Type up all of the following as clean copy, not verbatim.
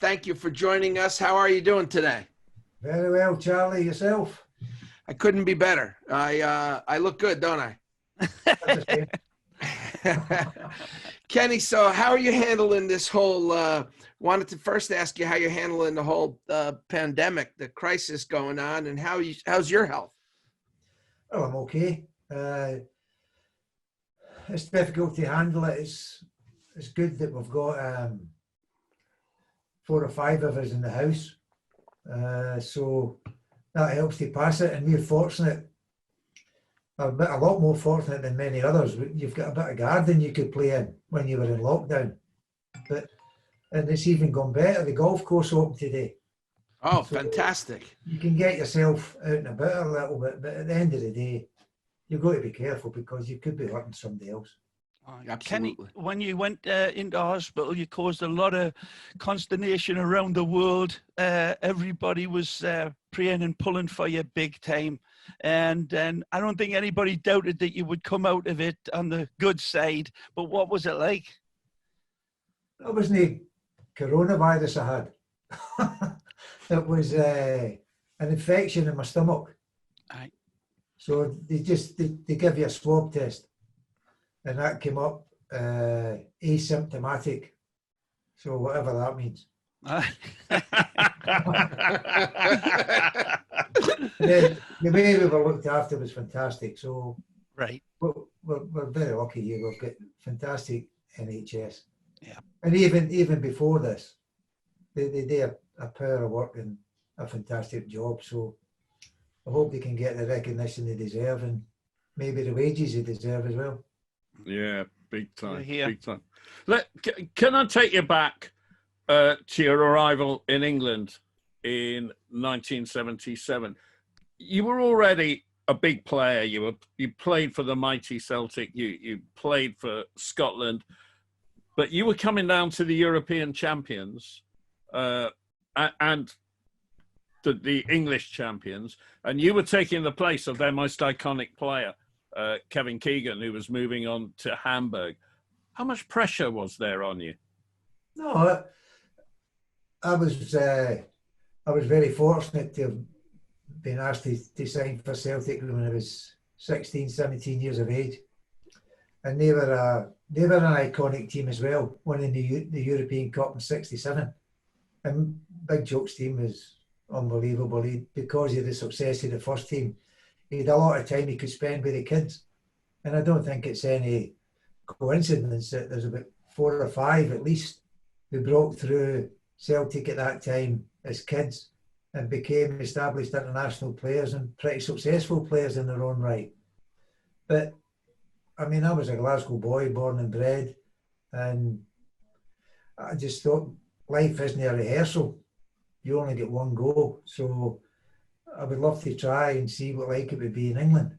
Thank you for joining us. How are you doing today? Very well, Charlie. Yourself? I couldn't be better. I look good, don't I? Kenny, so how are you handling this whole, wanted to first ask you how you're handling the whole pandemic, the crisis going on, and how's your health? Oh, I'm okay. It's difficult to handle it. It's good that we've got 4 or 5 of us in the house. So that helps to pass it, and we're fortunate, a lot more fortunate than many others. You've got a bit of garden you could play in when you were in lockdown, and it's even gone better. The golf course opened today. Oh, so fantastic. You can get yourself out and about a little bit, but at the end of the day, you've got to be careful because you could be hurting somebody else. Oh, Absolutely. Kenny, when you went into hospital, you caused a lot of consternation around the world. Everybody was praying and pulling for you big time. And I don't think anybody doubted that you would come out of it on the good side. But what was it like? That wasn't the coronavirus I had. It was an infection in my stomach. Aye. So they give you a swab test, and that came up asymptomatic. So whatever that means. The way we were looked after was fantastic. So right, we're very lucky here. We've got fantastic NHS. Yeah. And even before this, they do a power of work and a fantastic job. So I hope they can get the recognition they deserve, and maybe the wages they deserve as well. Yeah, big time, Here. big time. Can I take you back to your arrival in England in 1977? You were already a big player. You played for the mighty Celtic. You played for Scotland, but you were coming down to the European champions and the English champions, and you were taking the place of their most iconic player, Kevin Keegan, who was moving on to Hamburg. How much pressure was there on you? No, I was very fortunate to have been asked to sign for Celtic when I was 16, 17 years of age, and they were an iconic team as well, winning the European Cup in '67. And Big Joke's team was unbelievable. Because of the success of the first team, he had a lot of time he could spend with the kids. And I don't think it's any coincidence that there's about 4 or 5 at least who broke through Celtic at that time as kids and became established international players and pretty successful players in their own right. But I mean, I was a Glasgow boy, born and bred, and I just thought life isn't a rehearsal. You only get one go. So I would love to try and see what like it would be in England.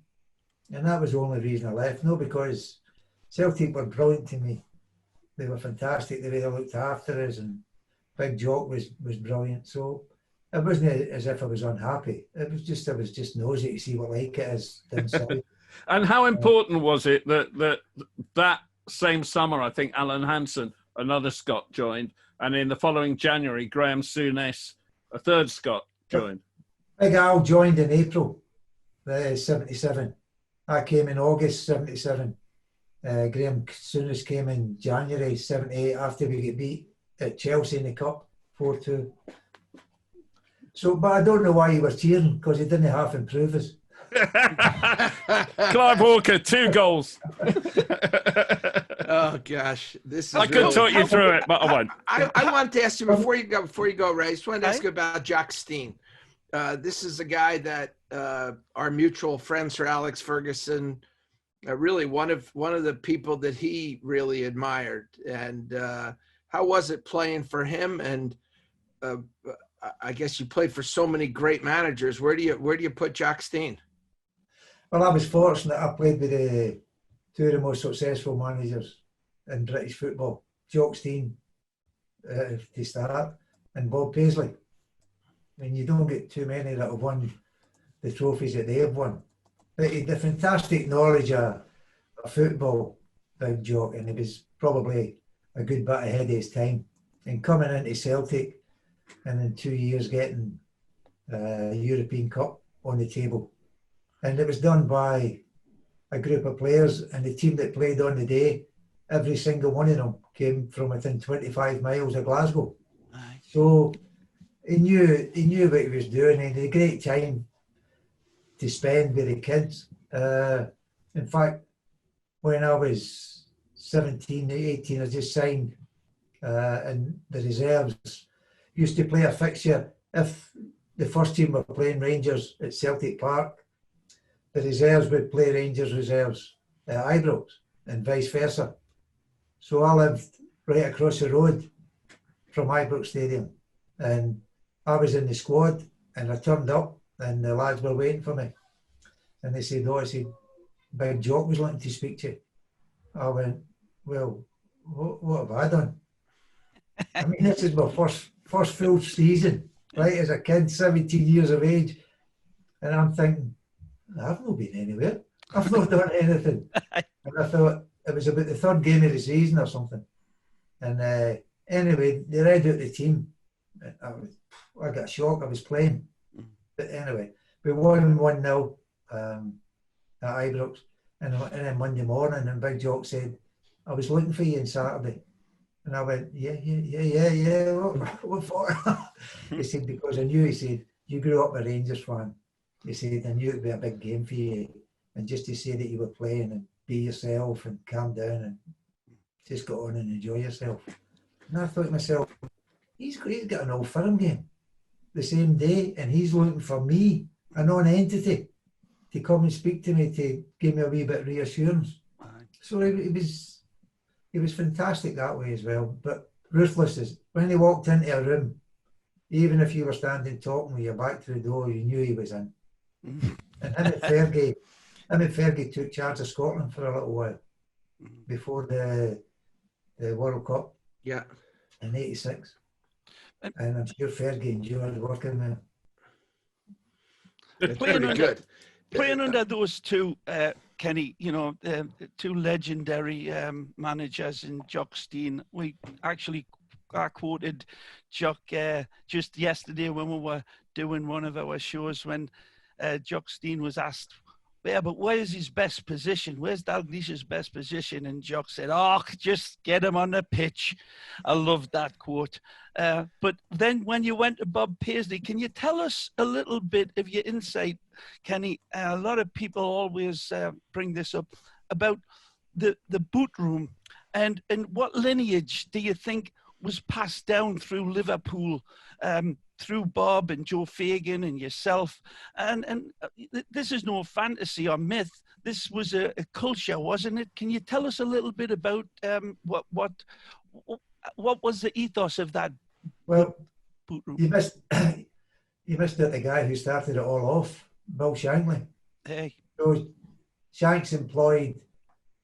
And that was the only reason I left. No, because Celtic were brilliant to me. They were fantastic the way they looked after us, and Big Jock was brilliant. So it wasn't as if I was unhappy. I was just nosy to see what like it is down south. And how important was it that same summer, I think Alan Hansen, another Scot, joined, and in the following January, Graham Souness, a third Scot, joined? Big Al joined in April 77. I came in August 77. Graham Souness came in January 78 after we get beat at Chelsea in the Cup 4-2. So, but I don't know why he was cheering, because he didn't half improve us. Clive Walker, 2 goals. Oh gosh, this is. I could talk you through it, but I won't. I wanted to ask you before you go, Ray. I just wanted to ask you about Jack Steen. This is a guy that our mutual friend Sir Alex Ferguson, really one of the people that he really admired. And how was it playing for him? And I guess you played for so many great managers. Where do you put Jack Steen? Well, I was fortunate. I played with 2 of the most successful managers in British football, Jock Steen to start, and Bob Paisley. I mean, you don't get too many that have won the trophies that they have won. But he had a fantastic knowledge of football, Big Jock, and he was probably a good bit ahead of his time. And coming into Celtic, and in 2 years getting a European Cup on the table. And it was done by a group of players, and the team that played on the day, every single one of them came from within 25 miles of Glasgow. Aye. So he knew what he was doing, and he had a great time to spend with the kids. In fact, when I was 17, 18, I just signed in the reserves. Used to play a fixture. If the first team were playing Rangers at Celtic Park, the reserves would play Rangers reserves at Ibrox, and vice versa. So I lived right across the road from Ibrox Stadium, and I was in the squad, and I turned up, and the lads were waiting for me, and they said, "Oh," I said, "Big Jock was wanting to speak to you." I went, "Well, what have I done?" I mean, this is my first full season, right, as a kid, 17 years of age, and I'm thinking, I've not been anywhere. I've not done anything. And I thought it was about the third game of the season or something. And anyway, they read out the team. I got a shock. I was playing. But anyway, we won 1-0 at Ibrox. And then Monday morning, and Big Jock said, "I was looking for you on Saturday." And I went, yeah. What for? He said, "Because I knew," he said, "you grew up a Rangers fan." He said, "I knew it would be a big game for you. And just to say that you were playing and be yourself and calm down and just go on and enjoy yourself." And I thought to myself, he's got an Old Firm game the same day, and he's looking for me, a non-entity, to come and speak to me, to give me a wee bit of reassurance. So he was fantastic that way as well, but ruthless. As when he walked into a room, even if you were standing talking with your back to the door, you knew he was in. And him and Fergie took charge of Scotland for a little while before the World Cup. Yeah. In '86. And I'm sure Fergie enjoyed working with him. It's pretty good. Playing under those two, Kenny, you know, two legendary managers in Jock Stein. I quoted Jock just yesterday when we were doing one of our shows, when Jock Stein was asked, "Yeah, but where's his best position? Where's Dalglish's best position?" And Jock said, "Oh, just get him on the pitch." I love that quote. But then when you went to Bob Paisley, can you tell us a little bit of your insight, Kenny? A lot of people always bring this up about the boot room, and what lineage do you think was passed down through Liverpool, through Bob and Joe Fagan and yourself, and this is no fantasy or myth. This was a culture, wasn't it? Can you tell us a little bit about what was the ethos of that? Well, boot room? you missed out the guy who started it all off, Bill Shankly. Hey. So Shanks employed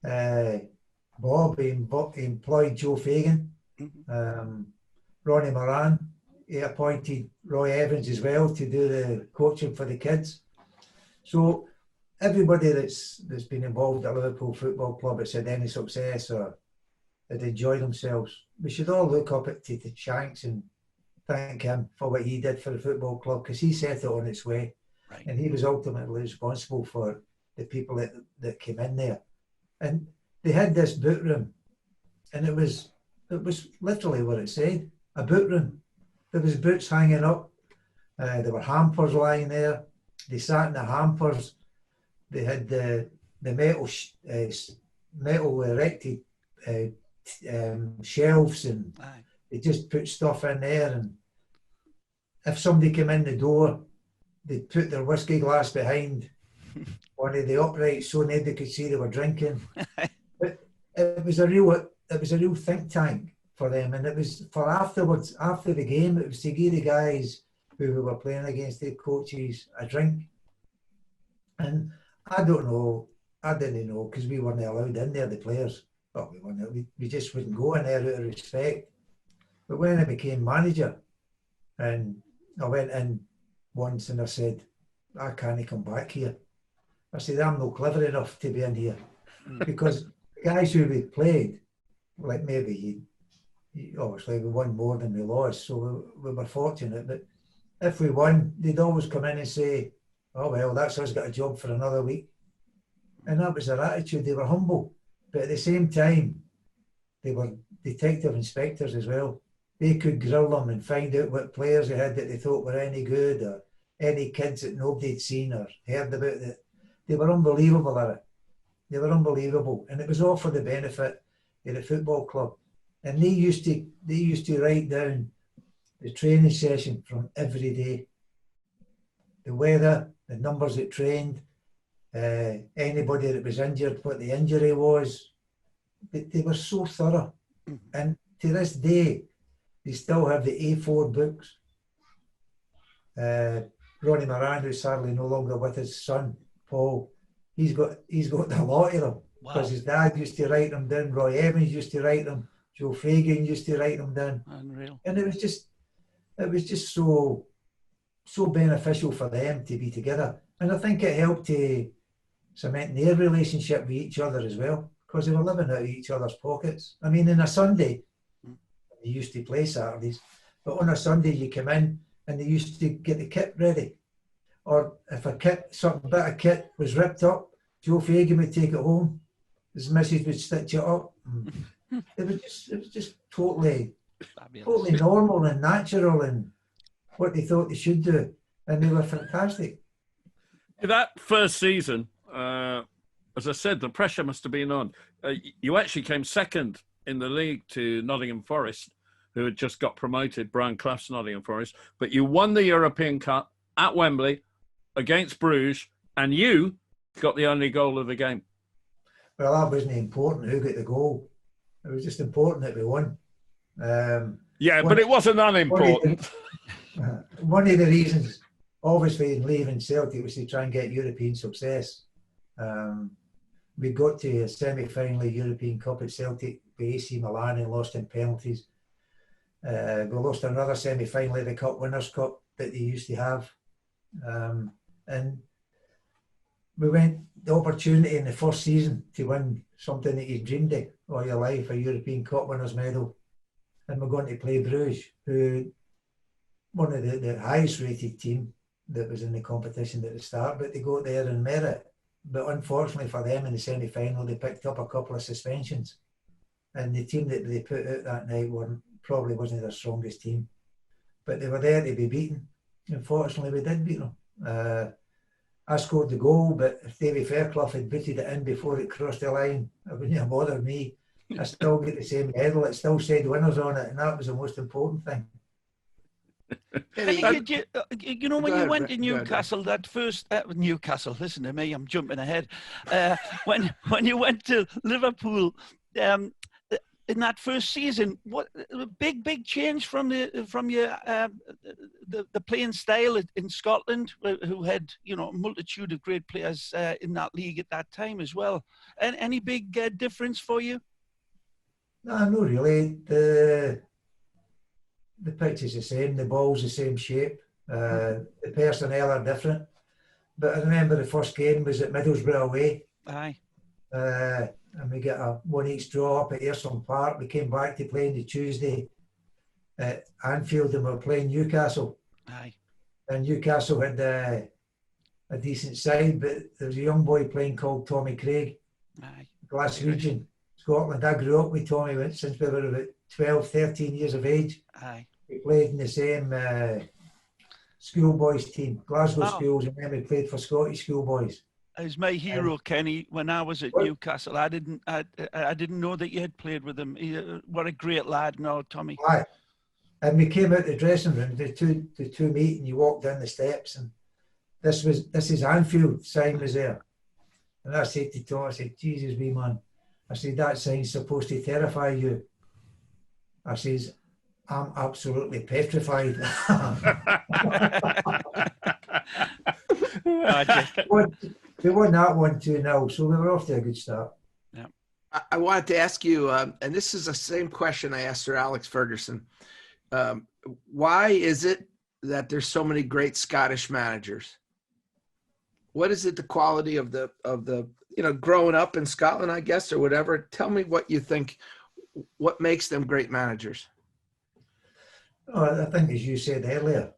Bob. He employed Joe Fagan, Ronnie Moran. He appointed Roy Evans as well to do the coaching for the kids. So everybody that's been involved at Liverpool Football Club that's had any success or had enjoyed themselves, we should all look up to Shanks and thank him for what he did for the football club, because he set it on its way. Right. And he was ultimately responsible for the people that came in there. And they had this boot room, and it was literally what it said, a boot room. There was boots hanging up. There were hampers lying there. They sat in the hampers. They had the metal erected shelves, and they just put stuff in there. And if somebody came in the door, they'd put their whiskey glass behind one of the uprights so nobody could see they were drinking. But it was a real think tank for them, and it was for afterwards, after the game, it was to give the guys who we were playing against, the coaches, a drink. And I didn't know, because we weren't allowed in there, the players. Well, we just wouldn't go in there out of respect. But when I became manager, and I went in once and I said, "I can't come back here." I said, "I'm not clever enough to be in here." Because the guys who we played, like maybe obviously we won more than we lost, so we were fortunate. But if we won, they'd always come in and say, "Oh well, that's us got a job for another week," and that was their attitude. They were humble, but at the same time, they were detective inspectors as well. They could grill them and find out what players they had that they thought were any good, or any kids that nobody had seen or heard about. That they were unbelievable at it. They were unbelievable, and it was all for the benefit of the football club. And they used to write down the training session from every day, the weather, the numbers that trained, anybody that was injured, what the injury was. They were so thorough, and to this day, they still have the A4 books. Ronnie Moran, who's sadly no longer with his son Paul, he's got a lot of them because his dad used to write them down. Roy Evans used to write them. Joe Fagan used to write them down. Unreal. And it was just so beneficial for them to be together. And I think it helped to cement their relationship with each other as well, because they were living out of each other's pockets. I mean, on a Sunday, they used to play Saturdays, but on a Sunday you come in and they used to get the kit ready. Or if some bit of kit was ripped up, Joe Fagan would take it home. His missus would stitch it up. It was just totally normal and natural and what they thought they should do. And they were fantastic. That first season, as I said, the pressure must have been on. You actually came second in the league to Nottingham Forest, who had just got promoted, Brian Clough's Nottingham Forest. But you won the European Cup at Wembley against Bruges, and you got the only goal of the game. Well, that wasn't important who got the goal. It was just important that we won. But it wasn't unimportant. One of the reasons, obviously, in leaving Celtic was to try and get European success. We got to a semi-final European Cup at Celtic with AC Milan and lost in penalties. We lost another semi-final of the Cup Winners' Cup that they used to have. And we went the opportunity in the first season to win something that you dreamed of all your life, a European Cup Winners' Medal. And we're going to play Bruges, who one of the highest rated team that was in the competition at the start, but they got there in merit. But unfortunately for them in the semi-final, they picked up a couple of suspensions. And the team that they put out that night probably wasn't their strongest team. But they were there to be beaten. Unfortunately, we did beat them. I scored the goal, but if Davy Fairclough had booted it in before it crossed the line, it wouldn't have bothered me. I still get the same medal. It still said winners on it, and that was the most important thing. You know, when you went to Newcastle, that first Newcastle. Listen to me, I'm jumping ahead. When you went to Liverpool, in that first season, what big change from your the playing style in Scotland, who had a multitude of great players in that league at that time as well. And any big difference for you? No, not really. The pitch is the same, the ball's the same shape, the personnel are different. But I remember the first game was at Middlesbrough away. Aye. And we got a 1-1 draw up at Ayresome Park. We came back to play on the Tuesday at Anfield, and we were playing Newcastle. Aye. And Newcastle had a decent side, but there was a young boy playing called Tommy Craig. Aye. Glaswegian, Scotland. I grew up with Tommy since we were about 12, 13 years of age. Aye. We played in the same schoolboys team, Glasgow schools, and then we played for Scottish schoolboys. As my hero, Kenny, when I was at Newcastle, I didn't know that you had played with him. What a great lad, no, Tommy. Aye. And we came out the dressing room, the two meet, and you walk down the steps, and this is Anfield sign was there. And I said to Tom, I said, Jesus, wee man. I said, that sign's supposed to terrify you. I says, I'm absolutely petrified. We won that 1-2-0, so we were off to a good start. Yeah. I wanted to ask you, and this is the same question I asked Sir Alex Ferguson. Why is it that there's so many great Scottish managers? What is it, the quality of the growing up in Scotland, I guess, or whatever? Tell me what you think. what makes them great managers? Oh, I think, as you said earlier,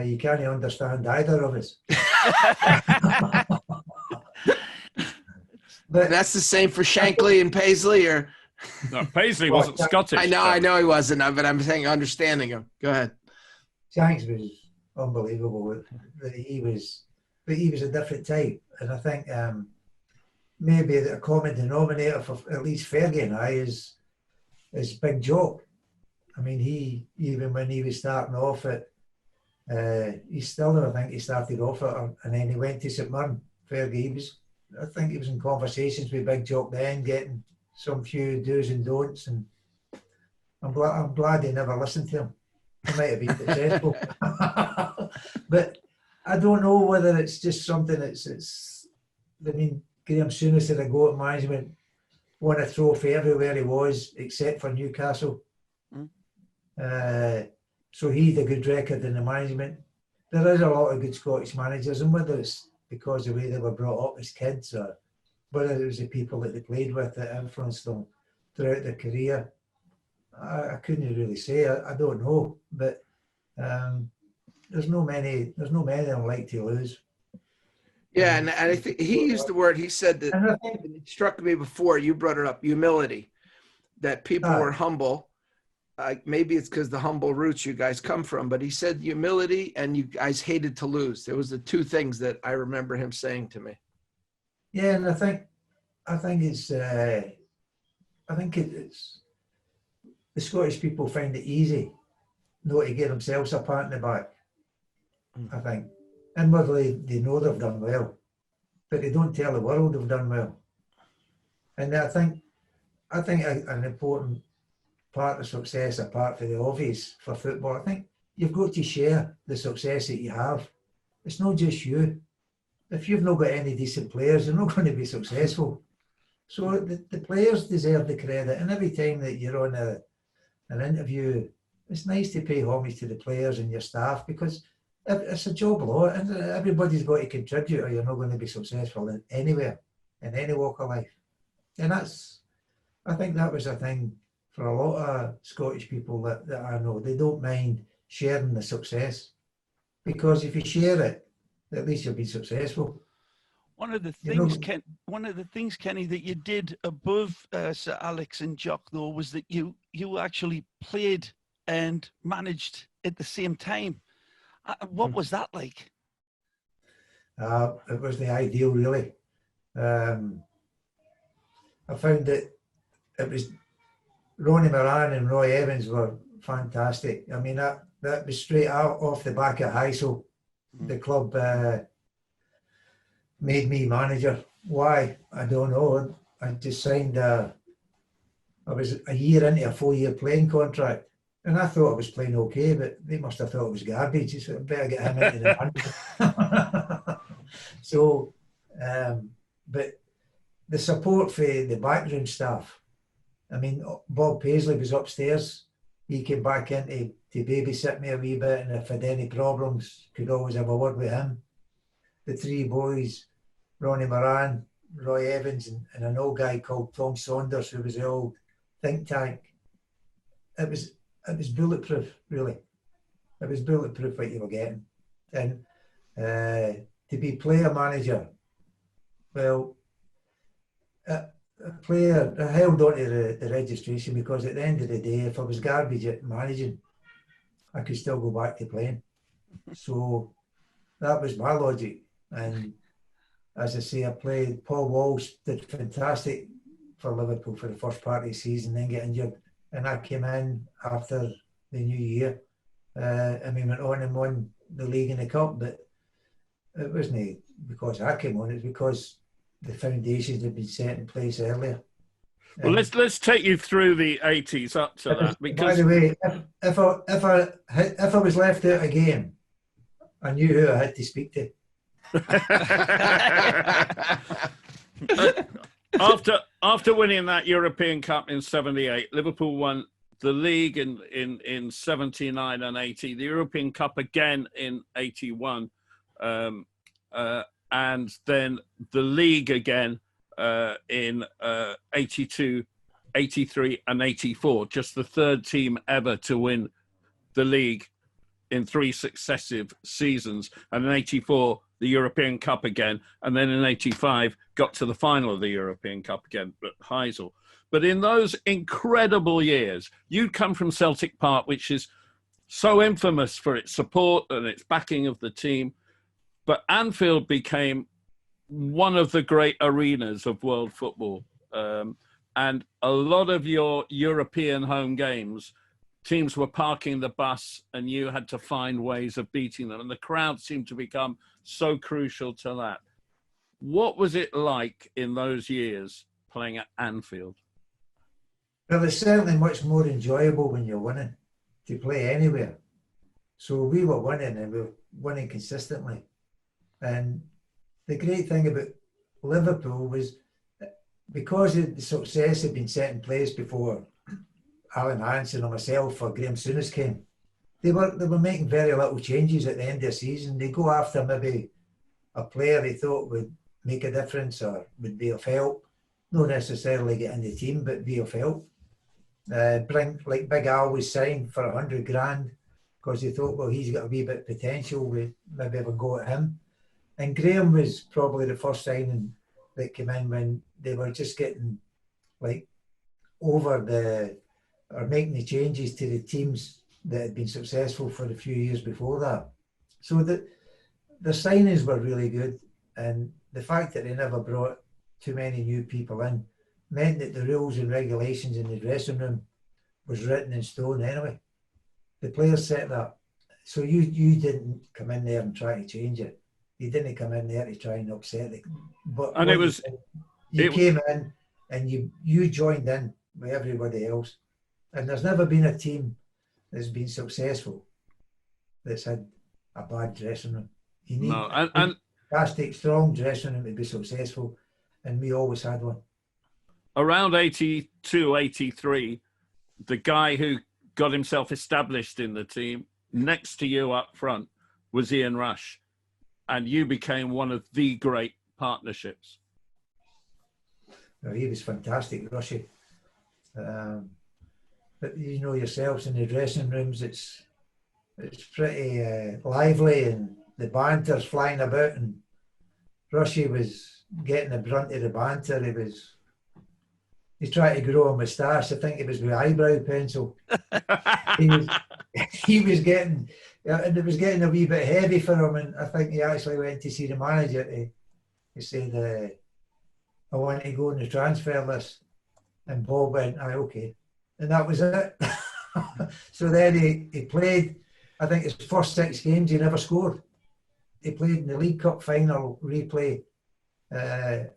you can't understand either of us. But that's the same for Shankly and Paisley, or No, Paisley wasn't Scottish. I know he wasn't, but I'm saying understanding him. Go ahead. Shanks was unbelievable. He was a different type, and I think maybe a common denominator for at least Fergie and I is Big Jock. I mean, even when he was starting off at, he still, I think he started off at, and then he went to St Mirren. Fergie, I think he was in conversations with Big Jock then, getting some few do's and don'ts, and I'm glad he never listened to him. He might have been successful, but I don't know whether it's just something it's. I mean, Graham Souness had a go at management, won a trophy everywhere he was, except for Newcastle. So he had a good record in the management. There is a lot of good Scottish managers, and whether it's because of the way they were brought up as kids, or whether it was the people that they played with that influenced them throughout their career, I couldn't really say. I don't know, but there's no many of them like to lose. Yeah, and I think he used the word. He said that, and it struck me before you brought it up, humility. That people were humble. Maybe it's because the humble roots you guys come from, but he said humility, and you guys hated to lose. There was the two things that I remember him saying to me. Yeah, and I think it's the Scottish people find it easy not to get themselves a pat in the back. I think inwardly they know they've done well, but they don't tell the world they've done well. And I think an important part of success, apart from the obvious for football, I think you've got to share the success that you have. It's not just you. If you've not got any decent players, you're not going to be successful. So the players deserve the credit, and every time that you're on an interview, it's nice to pay homage to the players and your staff, because it's a job lot, and everybody's got to contribute, or you're not going to be successful anywhere, in any walk of life. And I think that was a thing for a lot of Scottish people that I know. They don't mind sharing the success, because if you share it, at least you'll be successful. One of the things, Kenny, that you did above Sir Alex and Jock, though, was that you actually played and managed at the same time. What was that like? It was the ideal, really. I found that it was Ronnie Moran and Roy Evans were fantastic. I mean, that was straight out off the back of Heysel. The club made me manager. Why? I don't know. I just signed I was a year into a 4-year playing contract, and I thought I was playing okay, but they must have thought it was garbage. So I better get him into the manager. So, but the support for the backroom staff, I mean, Bob Paisley was upstairs. He came back in to babysit me a wee bit, and if I had any problems, could always have a word with him. The three boys, Ronnie Moran, Roy Evans, and an old guy called Tom Saunders, who was the old think tank. It was bulletproof, really. It was bulletproof what you were getting. And to be player manager, well, a player, I held on to the registration, because at the end of the day, if I was garbage at managing, I could still go back to playing. So that was my logic. And as I say, I played. Paul Walsh did fantastic for Liverpool for the first part of the season, then get injured. And I came in after the new year, and we went on and won the league and the cup. But it wasn't because I came on, it's because the foundations had been set in place earlier. Well, let's take you through the 80s up to that. Because, by the way, if I was left out again, I knew who I had to speak to. After winning that European Cup in '78, Liverpool won the league in '79 and '80, the European Cup again in '81, and then the league again in '82, 83 and 84, just the third team ever to win the league in 3 successive seasons. And in 84, the European Cup again. And then in 85, got to the final of the European Cup again at Heysel. But in those incredible years, you'd come from Celtic Park, which is so infamous for its support and its backing of the team. But Anfield became one of the great arenas of world football. And a lot of your European home games, teams were parking the bus and you had to find ways of beating them. And the crowd seemed to become so crucial to that. What was it like in those years playing at Anfield? Well, it's certainly much more enjoyable when you're winning to play anywhere. So we were winning, and we were winning consistently. And the great thing about Liverpool was, because the success had been set in place before Alan Hansen or myself or Graham Souness came, they were making very little changes at the end of the season. They go after maybe a player they thought would make a difference or would be of help, not necessarily get in the team, but be of help. Bring, like Big Al was signed for 100 grand because they thought, well, he's got a wee bit of potential, we maybe have a go at him. And Graham was probably the first signing that came in when they were just getting like making the changes to the teams that had been successful for a few years before that. So the signings were really good, and the fact that they never brought too many new people in meant that the rules and regulations in the dressing room was written in stone anyway. The players set that. So you didn't come in there and try to change it. You didn't come in there to try and upset it. But and it was you came in and you joined in with everybody else. And there's never been a team that's been successful that's had a bad dressing room. You need a fantastic, strong dressing room to be successful, and we always had one. Around 82, 83, the guy who got himself established in the team next to you up front was Ian Rush, and you became one of the great partnerships. Well, he was fantastic, Rushy. But you know yourselves, in the dressing rooms, it's pretty lively, and the banter's flying about, and Rushy was getting the brunt of the banter. He tried to grow a moustache. I think it was with eyebrow pencil. he was getting, and it was getting a wee bit heavy for him. And I think he actually went to see the manager to say, I want to go on the transfer list. And Bob went, aye, okay. And that was it. So then he played, I think his first 6 games, he never scored. He played in the League Cup final replay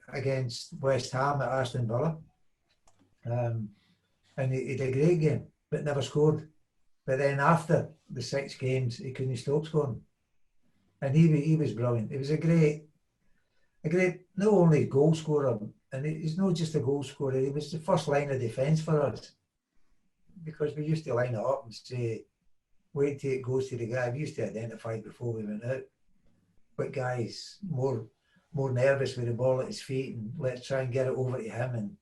against West Ham at Aston Villa. And he did a great game, but never scored. But then after the 6 games, he couldn't stop scoring. And he was brilliant. He was a great, not only goal scorer, and he's not just a goal scorer, he was the first line of defence for us. Because we used to line it up and say, wait till it goes to the guy. We used to identify before we went out. But guys, more nervous with the ball at his feet, and let's try and get it over to him. And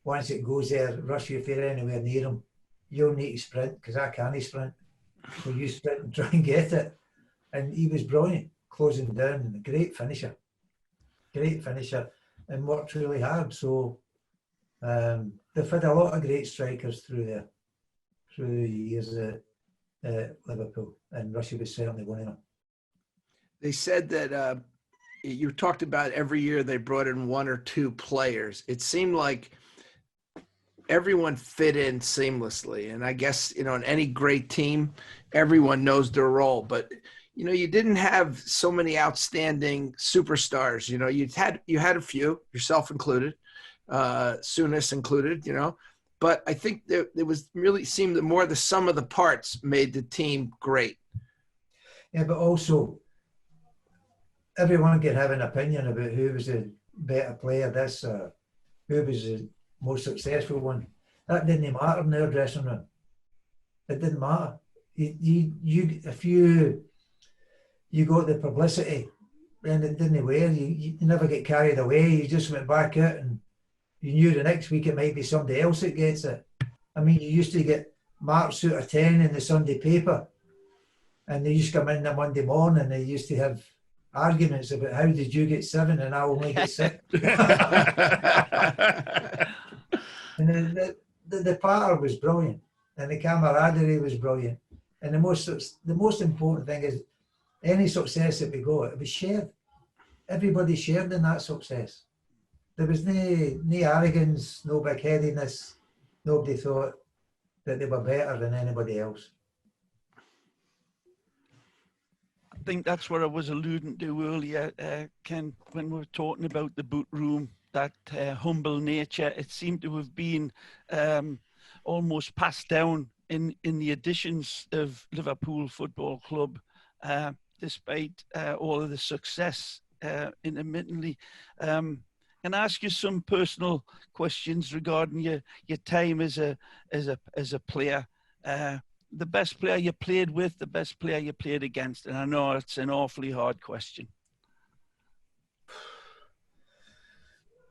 once it goes there, Rush, if you're anywhere near him, you'll need to sprint, because I can't sprint. So you sprint and try and get it. And he was brilliant, closing down, and a great finisher, and worked really hard. So they've had a lot of great strikers through the years at Liverpool, and Rushy was certainly one of them. They said that you talked about every year they brought in 1 or 2 players. It seemed like everyone fit in seamlessly. And I guess, in any great team, everyone knows their role. But, you didn't have so many outstanding superstars. You had a few, yourself included, Souness included, But I think that it was really seemed that more the sum of the parts made the team great. Yeah, but also everyone can have an opinion about who was a better player, who was the most successful one. That didn't matter in their dressing room. It didn't matter. If you got the publicity, then it didn't wear. You never get carried away. You just went back out and you knew the next week it might be somebody else that gets it. I mean, you used to get marks out of 10 in the Sunday paper, and they used to come in the Monday morning and they used to have arguments about how did you get 7 and I only get 6. And the patter was brilliant, and the camaraderie was brilliant. And the most important thing is any success that we got, it was shared. Everybody shared in that success. There was no arrogance, no big-headedness. Nobody thought that they were better than anybody else. I think that's what I was alluding to earlier, Ken, when we were talking about the boot room, that humble nature. It seemed to have been almost passed down in the additions of Liverpool Football Club, despite all of the success intermittently. Can I ask you some personal questions regarding your time as a player? The best player you played with, the best player you played against, and I know it's an awfully hard question.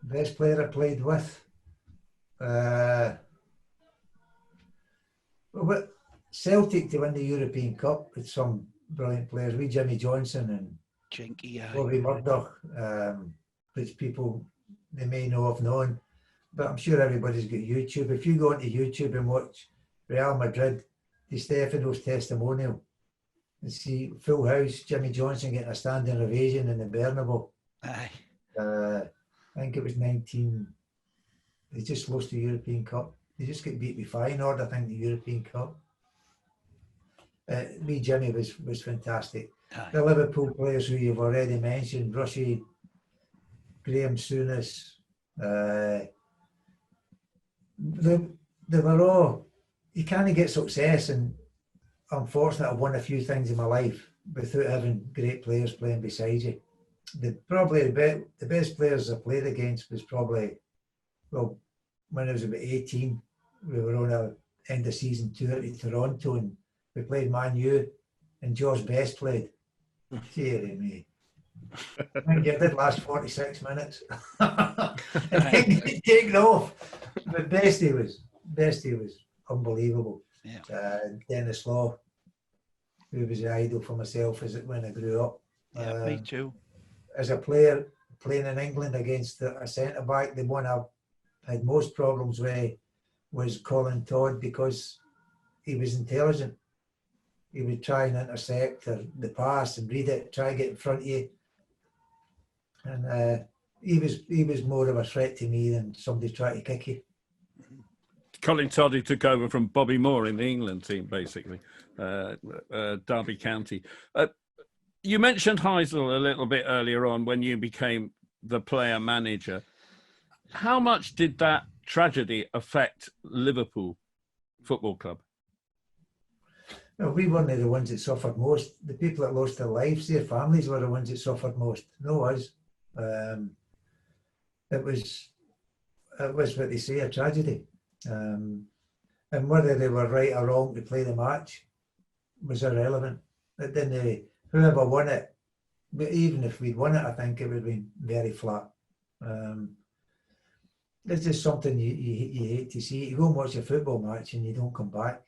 Best player I played with. Well, Celtic to win the European Cup with some brilliant players. We Jimmy Johnson and Jinky, Bobby Murdoch, which people they may know have known, but I'm sure everybody's got YouTube. If you go onto YouTube and watch Real Madrid, Di Stefano's testimonial, and see full house, Jimmy Johnson getting a standing ovation in the Bernabeu. Aye. I think it was 19. They just lost the European Cup. They just got beat with Feyenoord, I think, the European Cup. Me, Jimmy was fantastic. Aye. The Liverpool players who you've already mentioned, Rushy, Graham Souness, they were all, you can't get success, and I'm fortunate I've won a few things in my life without having great players playing beside you. The best players I played against was probably, well, when I was about 18, we were on a end of season tour to Toronto and we played Man U and George Best played. Deary me. I think it did last 46 minutes. And then get taken off. But Bestie was unbelievable. Yeah. Dennis Law, who was the idol for myself when I grew up. Yeah, me too. As a player playing in England against a centre back, the one I had most problems with was Colin Todd, because he was intelligent. He would try and intercept the pass and read it, try to get in front of you. And he was more of a threat to me than somebody trying to kick you. Colin Todd, who took over from Bobby Moore in the England team, basically, Derby County. You mentioned Heysel a little bit earlier on when you became the player manager. How much did that tragedy affect Liverpool Football Club? No, we weren't the ones that suffered most. The people that lost their lives, their families were the ones that suffered most, no us. It was what they say, a tragedy. And whether they were right or wrong to play the match was irrelevant. It didn't, whoever won it, but even if we'd won it, I think it would have been very flat. It's just something you hate to see. You go and watch a football match and you don't come back.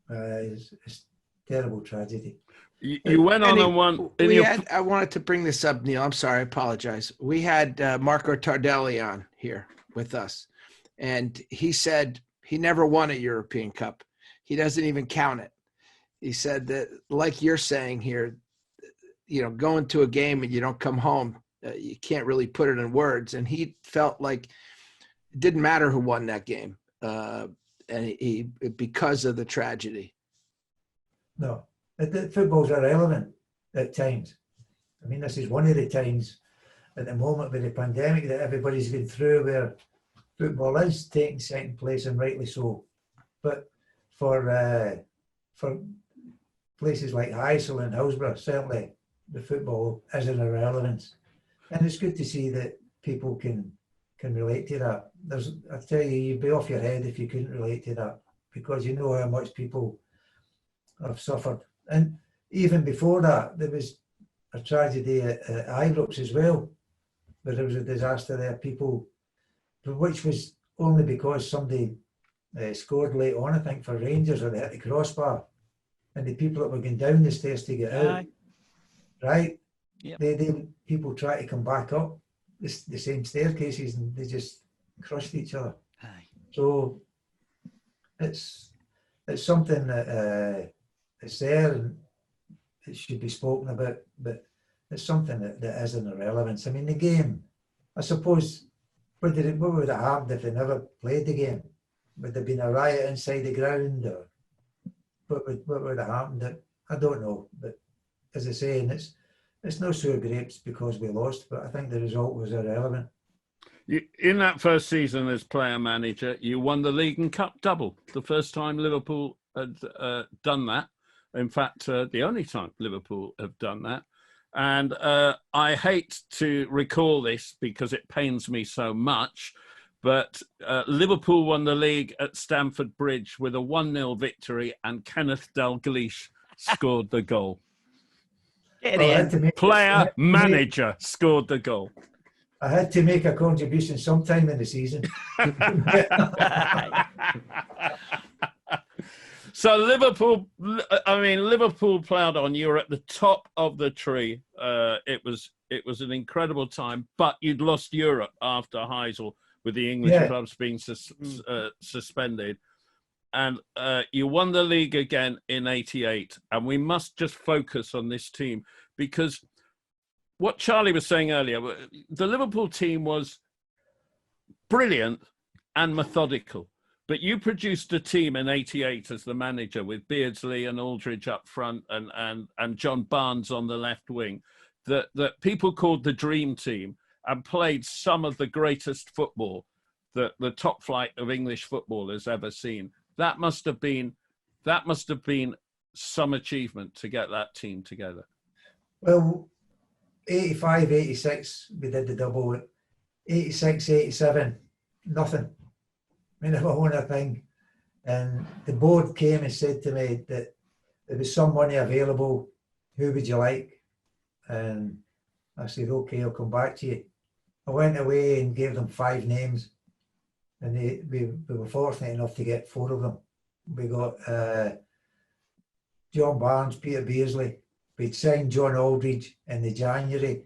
It's terrible tragedy. You went on and won. I wanted to bring this up, Neil. I'm sorry, I apologize. We had Marco Tardelli on here with us, and he said he never won a European Cup. He doesn't even count it. He said that, like you're saying here, going to a game and you don't come home, you can't really put it in words. And he felt like it didn't matter who won that game, and he because of the tragedy. No, football's irrelevant at times. I mean, this is one of the times at the moment with the pandemic that everybody's been through where football is taking second place, and rightly so. But for places like Heysel and Hillsborough, certainly the football is an irrelevance. And it's good to see that people can relate to that. I tell you, you'd be off your head if you couldn't relate to that, because you know how much people have suffered. And even before that, there was a tragedy at Ibrox as well, where there was a disaster there. People which was only because somebody scored late on, I think, for Rangers, or they hit the crossbar, and the people that were going down the stairs to get out, right? Yep. They people try to come back up the same staircases, and they just crushed each other. Aye. So it's something that it's there, and it should be spoken about, but it's something that is an irrelevance. I mean, the game, I suppose, what would have happened if they never played the game? Would there have been a riot inside the ground, or what would have happened? I don't know, but as I say, and it's no sour grapes because we lost, but I think the result was irrelevant. In that first season as player manager, you won the league and cup double. The first time Liverpool had done that. In fact, the only time Liverpool have done that. And I hate to recall this because it pains me so much, but Liverpool won the league at Stamford Bridge with a 1-0 victory, and Kenneth Dalglish scored the goal. Player manager scored the goal. I had to make a contribution sometime in the season. So Liverpool ploughed on. You were at the top of the tree. It was an incredible time, but you'd lost Europe after Heysel, with the English clubs being suspended. And you won the league again in '88. And we must just focus on this team, because what Charlie was saying earlier, the Liverpool team was brilliant and methodical. But you produced a team in '88 as the manager, with Beardsley and Aldridge up front and John Barnes on the left wing, that people called the dream team, and played some of the greatest football that the top flight of English football has ever seen. That must have been some achievement to get that team together. Well, 85, 86, we did the double. 86, 87, nothing. We never won a thing. And the board came and said to me that there was some money available. Who would you like? And I said, okay, I'll come back to you. I went away and gave them 5 names. And we were fortunate enough to get 4 of them. We got John Barnes, Peter Beardsley. We'd signed John Aldridge in the January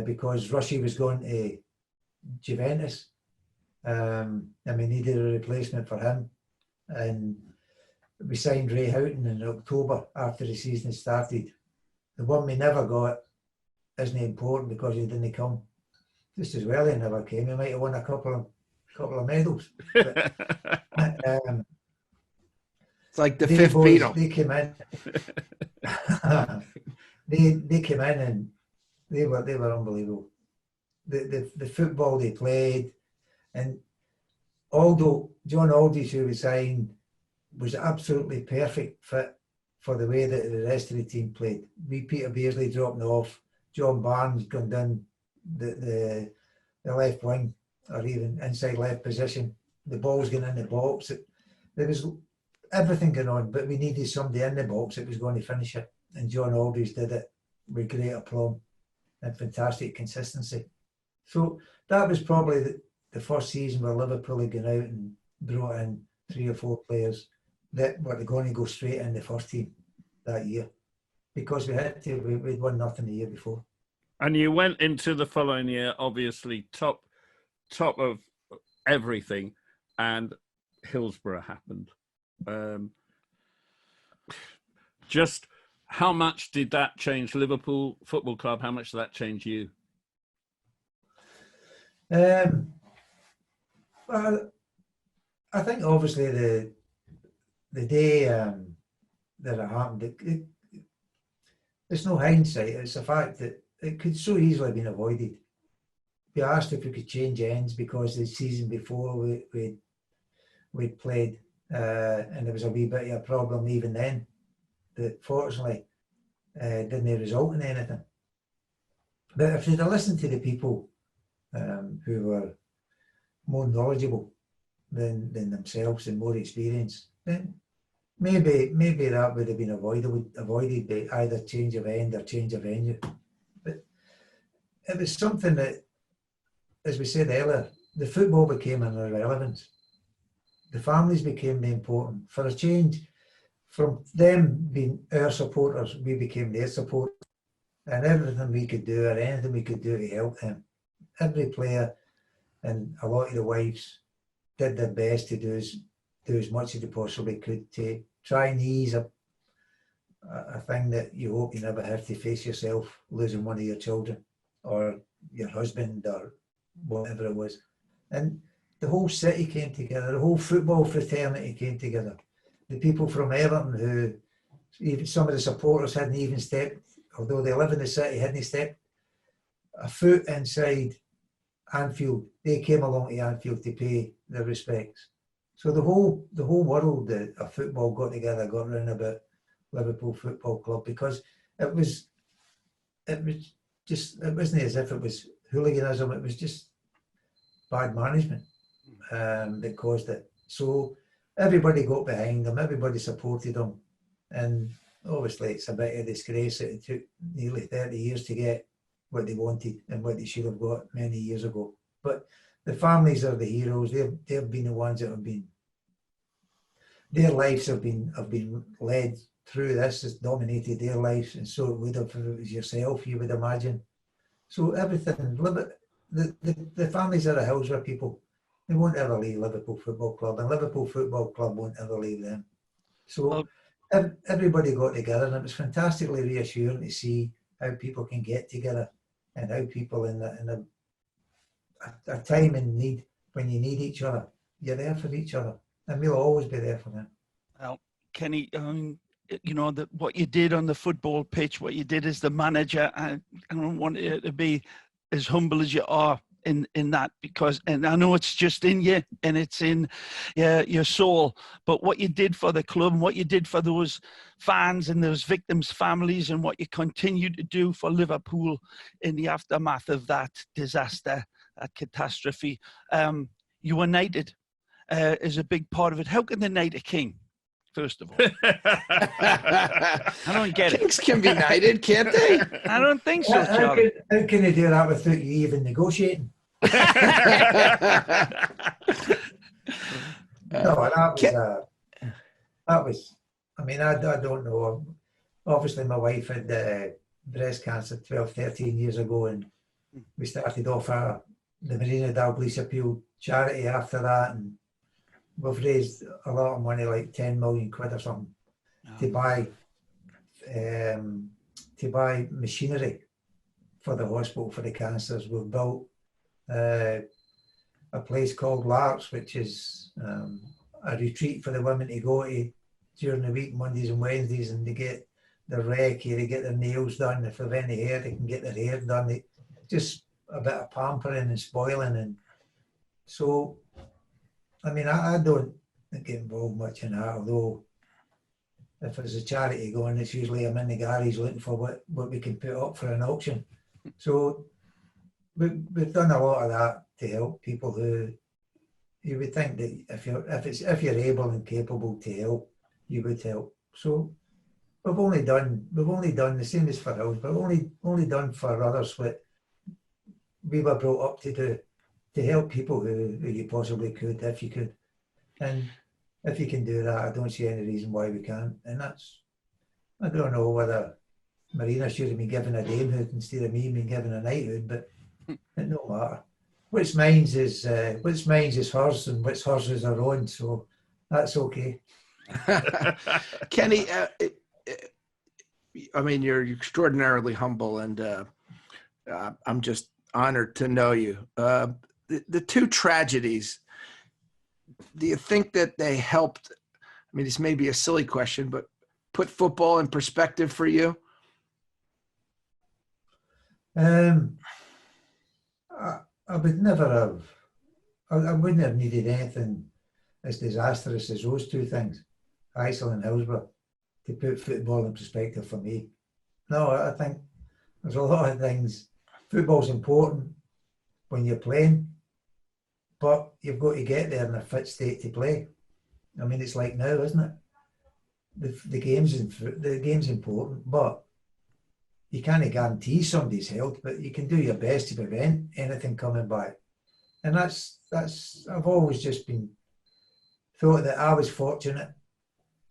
because Rushy was going to Juventus. And we needed a replacement for him. And we signed Ray Houghton in October after the season started. The one we never got isn't important because he didn't come. Just as well he never came. He might have won a couple of medals. But, it's like the fifth Beatle. They came in. they came in and they were unbelievable. The football they played, and although John Aldridge, who we signed, was absolutely perfect fit for the way that the rest of the team played. Peter Beardsley dropping off, John Barnes gone down the left wing or even inside left position. The ball's going in the box. There was everything going on, but we needed somebody in the box that was going to finish it. And John Aldridge did it with great aplomb and fantastic consistency. So that was probably the first season where Liverpool had gone out and brought in 3 or 4 players that were going to go straight in the first team that year, because we'd won nothing the year before. And you went into the following year, obviously top of everything, and Hillsborough happened. Just how much did that change Liverpool Football Club? How much did that change you? Well, I think obviously the day that it happened, it's no hindsight. It's a fact that it could so easily have been avoided. We asked if we could change ends because the season before we'd played, and there was a wee bit of a problem even then that fortunately didn't result in anything. But if they'd have listened to the people who were more knowledgeable than themselves and more experienced, then maybe that would have been avoided by either change of end or change of venue. But it was something that, as we said earlier, the football became an irrelevance. The families became the important. For a change, from them being our supporters, we became their supporters. And everything we could do, or anything we could do to help them. Every player and a lot of the wives did their best to do as much as they possibly could to try and ease a thing that you hope you never have to face yourself, losing one of your children or your husband or whatever it was. And the whole city came together, the whole football fraternity came together. The people from Everton who, even some of the supporters hadn't even stepped, although they live in the city, hadn't stepped a foot inside Anfield. They came along to Anfield to pay their respects. So the whole world of football got together, got round about Liverpool Football Club, because it wasn't as if it was hooliganism, it was just bad management that caused it. So everybody got behind them, everybody supported them, and obviously it's a bit of a disgrace that it took nearly 30 years to get what they wanted and what they should have got many years ago. But the families are the heroes. They've been the ones that have been, their lives have been led through this, has dominated their lives, and so it would have if it was yourself, you would imagine. So everything, the families are the Hillsborough people. They won't ever leave Liverpool Football Club, and Liverpool Football Club won't ever leave them. So everybody got together, and it was fantastically reassuring to see how people can get together and how people in a time in need, when you need each other, you're there for each other, and we'll always be there for them. Well, Kenny, you know, what you did on the football pitch, what you did as the manager, I don't want you to be as humble as you are in that, because, and I know it's just in you and it's in your soul, but what you did for the club and what you did for those fans and those victims' families, and what you continue to do for Liverpool in the aftermath of that disaster, that catastrophe. United is a big part of it. How can they knight a king? First of all, I don't get it. Kings can be knighted, can't they? I don't think so, Charlie. How can they do that without you even negotiating? No, that was. I mean, I don't know. Obviously, my wife had breast cancer 12, 13 years ago, and we started off the Marina Dalglish Appeal charity after that, and we've raised a lot of money, like 10 million quid or something, to buy machinery for the hospital for the cancers. We've built a place called Larks, which is a retreat for the women to go to during the week, Mondays and Wednesdays, and they get their recce, they get their nails done. If they've any hair, they can get their hair done. Just a bit of pampering and spoiling. And so, I mean, I don't get involved much in that, although if there's a charity going, it's usually I'm in the garage looking for what we can put up for an auction. So we've done a lot of that to help people who you would think that if you're able and capable to help, you would help. So we've only done the same as for us, but only done for others what we were brought up to do, to help people who you possibly could, if you could. And if you can do that, I don't see any reason why we can't. And that's, I don't know whether Marina should have been given a damehood instead of me being given a knighthood, but it no matter. What's mine's is hers, and what's hers is her own, so that's okay. Kenny, I mean, you're extraordinarily humble, and I'm just honored to know you. The two tragedies, do you think that they helped? I mean, this may be a silly question, but put football in perspective for you? I would never have. I wouldn't have needed anything as disastrous as those two things, ISIL and Hillsborough, to put football in perspective for me. No, I think there's a lot of things. Football's important when you're playing, but you've got to get there in a fit state to play. I mean, it's like now, isn't it? The game's important, but you can't guarantee somebody's health, but you can do your best to prevent anything coming back. And that's I've always just been thought that I was fortunate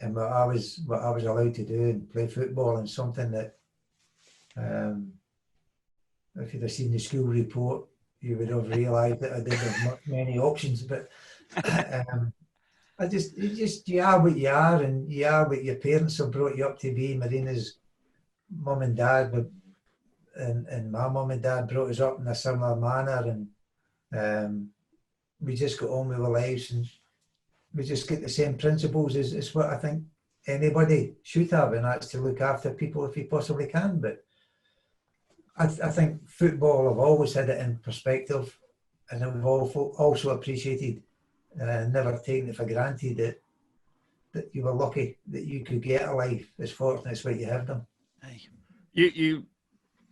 in what I was allowed to do and play football, and something that if you'd have seen the school report, you would have realised that I didn't have many options. But you are what you are, and you are what your parents have brought you up to be. Marina's mum and dad, and my mum and dad brought us up in a similar manner, and we just got on with our lives, and we just get the same principles as what I think anybody should have, and that's to look after people if you possibly can. But I think football, I've always had it in perspective, and I've also appreciated and never taken it for granted that you were lucky that you could get a life as fortunate as what you have done. You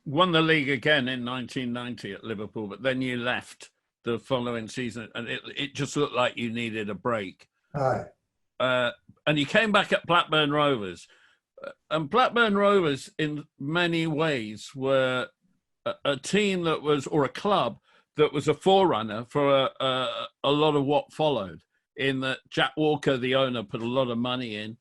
won the league again in 1990 at Liverpool, but then you left the following season, and it just looked like you needed a break. Aye. And you came back at Blackburn Rovers. And Blackburn Rovers, in many ways, were a team that was, or a club that was a forerunner for a lot of what followed, in that Jack Walker, the owner, put a lot of money in,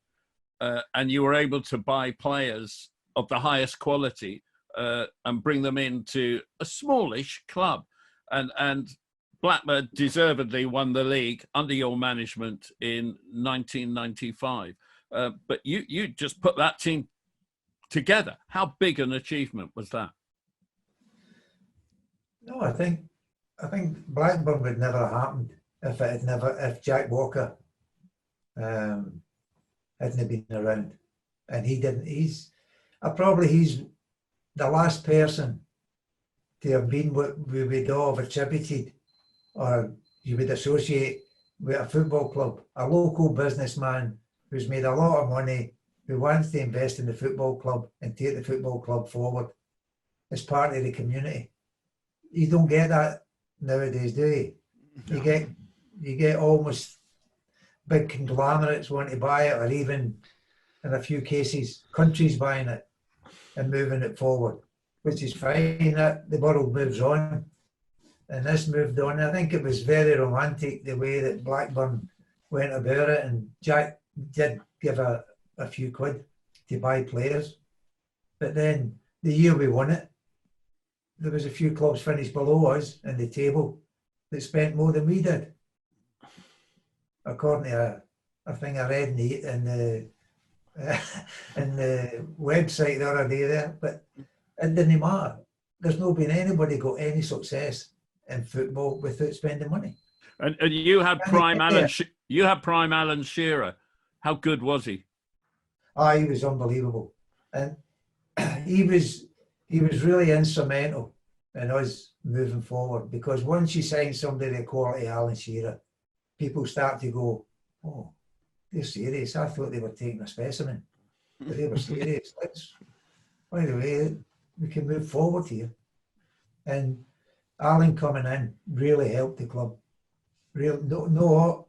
and you were able to buy players of the highest quality and bring them into a smallish club. And Blackburn deservedly won the league under your management in 1995. But you just put that team together. How big an achievement was that? No, I think Blackburn would never have happened if Jack Walker hadn't been around, and he didn't. He's the last person to have been what we would all have attributed, or you would associate with a football club, a local businessman who's made a lot of money, who wants to invest in the football club and take the football club forward as part of the community. You don't get that nowadays, do you? No. You get almost big conglomerates want to buy it, or even in a few cases, countries buying it and moving it forward, which is fine. That the world moves on, and this moved on. I think it was very romantic the way that Blackburn went about it, and Jack did give a few quid to buy players. But then the year we won it, there was a few clubs finished below us in the table that spent more than we did, according to a thing I read in the website the other day there. But it didn't matter. There's not been anybody got any success in football without spending money. And you had prime Alan. You had prime Alan Shearer. How good was he? Ah, he was unbelievable, and he was really instrumental in us moving forward, because once you sign somebody of quality, Alan Shearer, people start to go, "Oh, they're serious. I thought they were taking a specimen, but they were serious. By the way, we can move forward here." And Alan coming in really helped the club. No,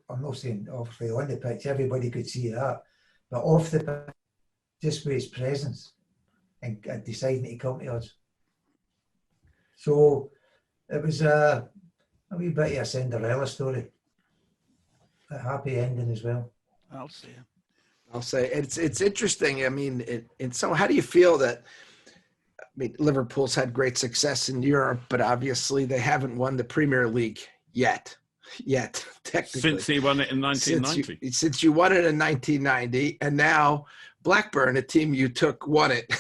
I'm not saying obviously on the pitch, everybody could see that, but off the pitch, just with his presence and deciding to come to us. So it was a wee bit of a Cinderella story, a happy ending as well. I'll say it's interesting. I mean, so how do you feel that? I mean, Liverpool's had great success in Europe, but obviously they haven't won the Premier League yet, technically. Since he won it in 1990. Since you won it in 1990, and now Blackburn, a team you took, won it,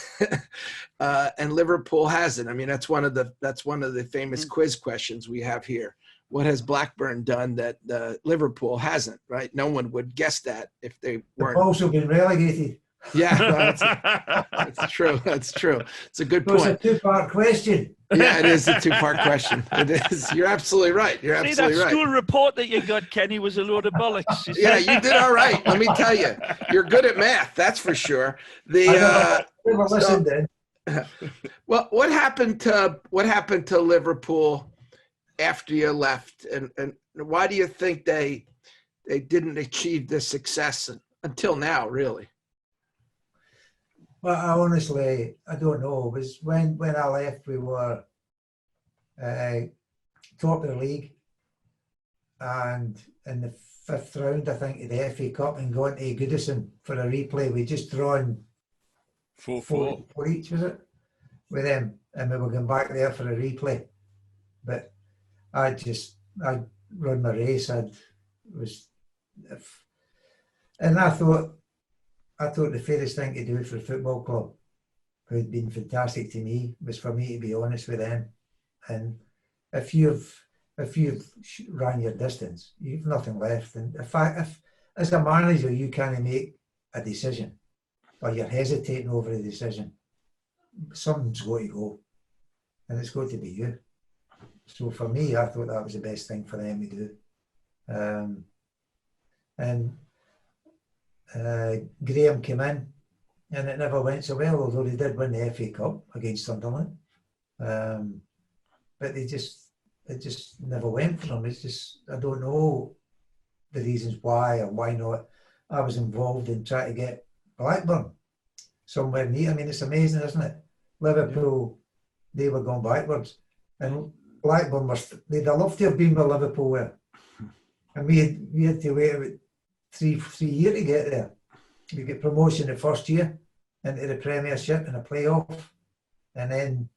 and Liverpool hasn't. I mean, that's one of the famous quiz questions we have here. What has Blackburn done that Liverpool hasn't? Right? No one would guess that if they weren't. They've also been relegated. Yeah, well, that's true. That's true. It's a good point. It's a two-part question. Yeah, it is a two-part question. It is. You're absolutely right. You're absolutely right. That school report that you got, Kenny, was a load of bollocks. Yeah, you did all right. Let me tell you, you're good at math. That's for sure. Well, what happened to Liverpool after you left, and why do you think they didn't achieve this success until now, really? Well, I honestly don't know. It was when I left, we were top of the league, and in the 5th round, I think, of the FA Cup, and going to Goodison for a replay. We just drawn 4-4 4 each, was it, with them, and we were going back there for a replay. But I'd run my race. And I thought the fairest thing to do for a football club, who had been fantastic to me, was for me to be honest with them. And if you've ran your distance, you've nothing left. And if as a manager you can't make a decision, or you're hesitating over a decision, something's got to go, and it's got to be you. So for me, I thought that was the best thing for them to do. Graham came in, and it never went so well, although they did win the FA Cup against Sunderland. But it just never went for them. It's just, I don't know the reasons why or why not. I was involved in trying to get Blackburn somewhere near. I mean, it's amazing, isn't it? Liverpool, they were going backwards, and Blackburn they'd have loved to have been where Liverpool were. And we had to wait about three years to get there. We get promotion the first year into the Premiership and a playoff, and then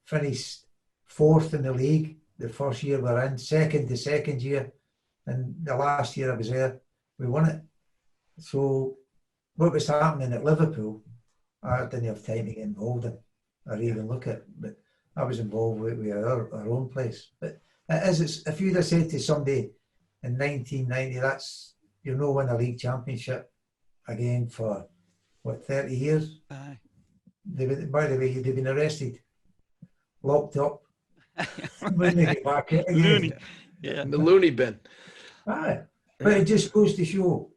finished 4th in the league the first year we're in, second the second year, and the last year I was there, we won it. So what was happening at Liverpool, I didn't have time to get involved in or even look at, but I was involved with our own place. But if you'd have said to somebody in 1990, that's, you'll not win a league championship again for, 30 years? Aye. By the way, you'd have been arrested, locked up, when they get back in again. Loony. Yeah. In the loony bin. Aye. But it just goes to show,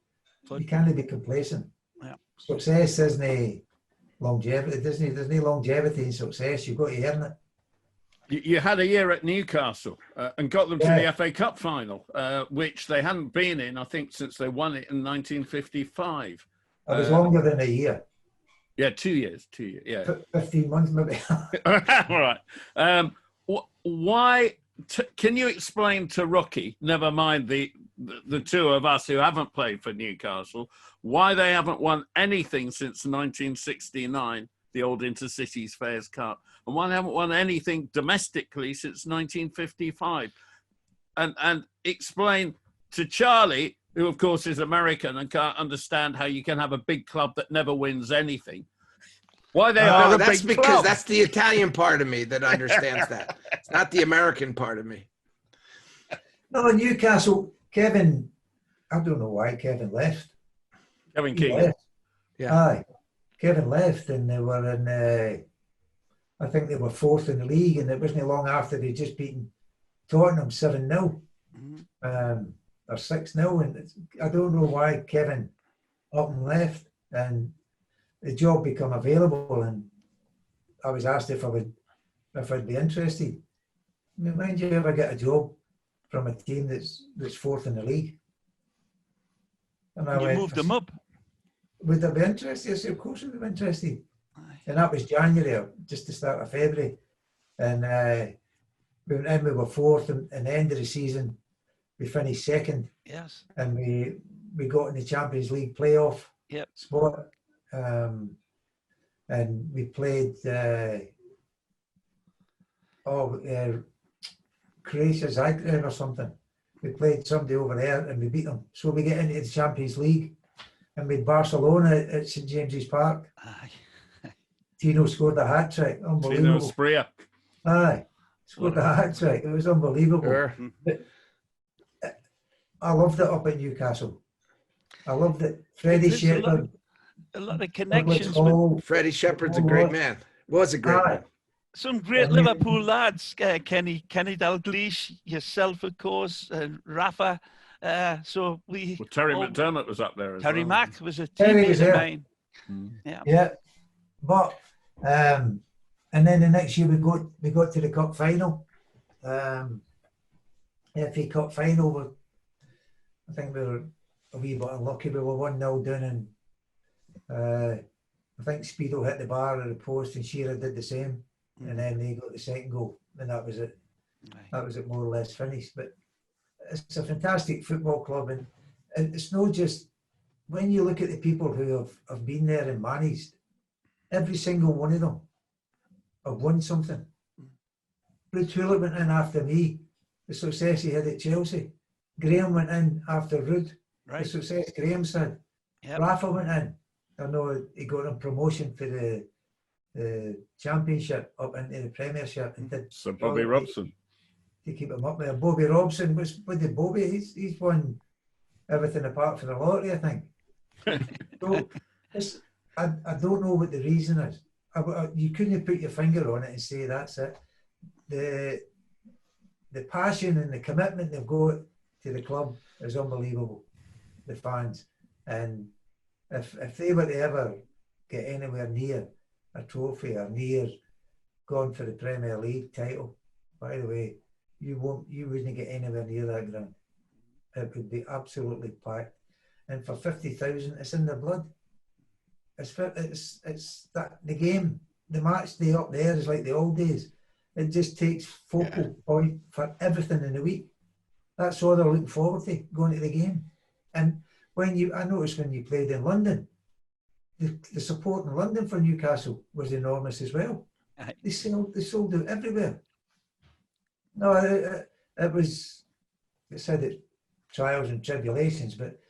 you can't be complacent. Yeah. Success isn't longevity. There's no longevity in success. You've got to earn it. You had a year at Newcastle and got them to the FA Cup final, which they hadn't been in, I think, since they won it in 1955. It was longer than a year. Yeah, 2 years. Yeah, 15 months maybe. All right. Why? Can you explain to Rocky, never mind the two of us who haven't played for Newcastle, why they haven't won anything since 1969, the old Intercities Fairs Cup, and why they haven't won anything domestically since 1955? And explain to Charlie, who of course is American and can't understand how you can have a big club that never wins anything, why they are a that's big because club. That's the Italian part of me that understands that. It's not the American part of me. No, Newcastle, Kevin, I don't know why Kevin left. Kevin He Keegan. left. Yeah. Aye. Kevin left, and they were in, I think they were 4th in the league, and it wasn't long after they'd just beaten Tottenham 7-0, or 6-0, and I don't know why Kevin up and left, and the job became available, and I was asked if I'd be interested. I mean, mind you ever get a job from a team that's 4th in the league? And I You moved them up. Would I be interested? I said, of course I would be interested. Aye. And that was January, just the start of February. And we went in, we were 4th, and at the end of the season, we finished 2nd. Yes. And we got in the Champions League playoff spot. And we played Croatia, Zagreb or something. We played somebody over there and we beat them. So we get into the Champions League, and we had Barcelona at St James's Park. Aye. Tino scored a hat-trick. Tino Unbelievable. Spria. Aye. Scored a hat-trick. It was unbelievable. Sure. But I loved it up at Newcastle. I loved it. Freddie There's Shepherd. A lot of connections with Hall. Freddie Shepherd's a great man. Was a great Aye. man. some great Liverpool lads. Kenny Dalglish, yourself, of course, and Rafa. So we. Well, Terry McDermott was up there as Terry well. Mack was a Terry teammate was of there. mine. Mm. Yeah, but and then the next year we got to the cup final, FA Cup final. I think we were a wee bit unlucky. We were 1-0 down, and I think Speedo hit the bar at the post, and Shearer did the same, and then they got the second goal, and that was it. That was it, more or less finished. But it's a fantastic football club, and it's not just, when you look at the people who have been there and managed, every single one of them have won something. Ruud Hullet went in after me, the success he had at Chelsea. Graham went in after Ruud, the success Graham's had. Yep. Rafa went in. I know he got a promotion for the Championship up into the Premiership. And did so Bobby Robson. To keep him up there. Bobby Robson, what did Bobby? He's won everything apart from the lottery, I think. So I don't know what the reason is. You couldn't put your finger on it and say that's it. The passion and the commitment they've got to the club is unbelievable. The fans, and if they were to ever get anywhere near a trophy or near going for the Premier League title, by the way, you wouldn't get anywhere near that ground. It would be absolutely packed. And for 50,000, it's in their blood. It's that the game, the match day up there is like the old days. It just takes focal point for everything in the week. That's all they're looking forward to, going to the game. And I noticed when you played in London, the support in London for Newcastle was enormous as well. They sold out everywhere. No, it said it trials and tribulations, but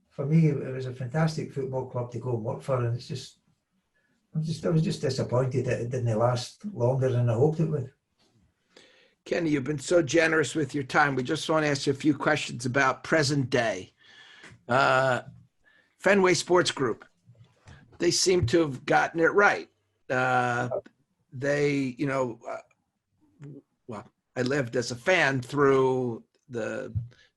for me, it was a fantastic football club to go and work for, and I was just disappointed that it didn't last longer than I hoped it would. Kenny, you've been so generous with your time. We just want to ask you a few questions about present day. Fenway Sports Group, they seem to have gotten it right. They, well, I lived as a fan through the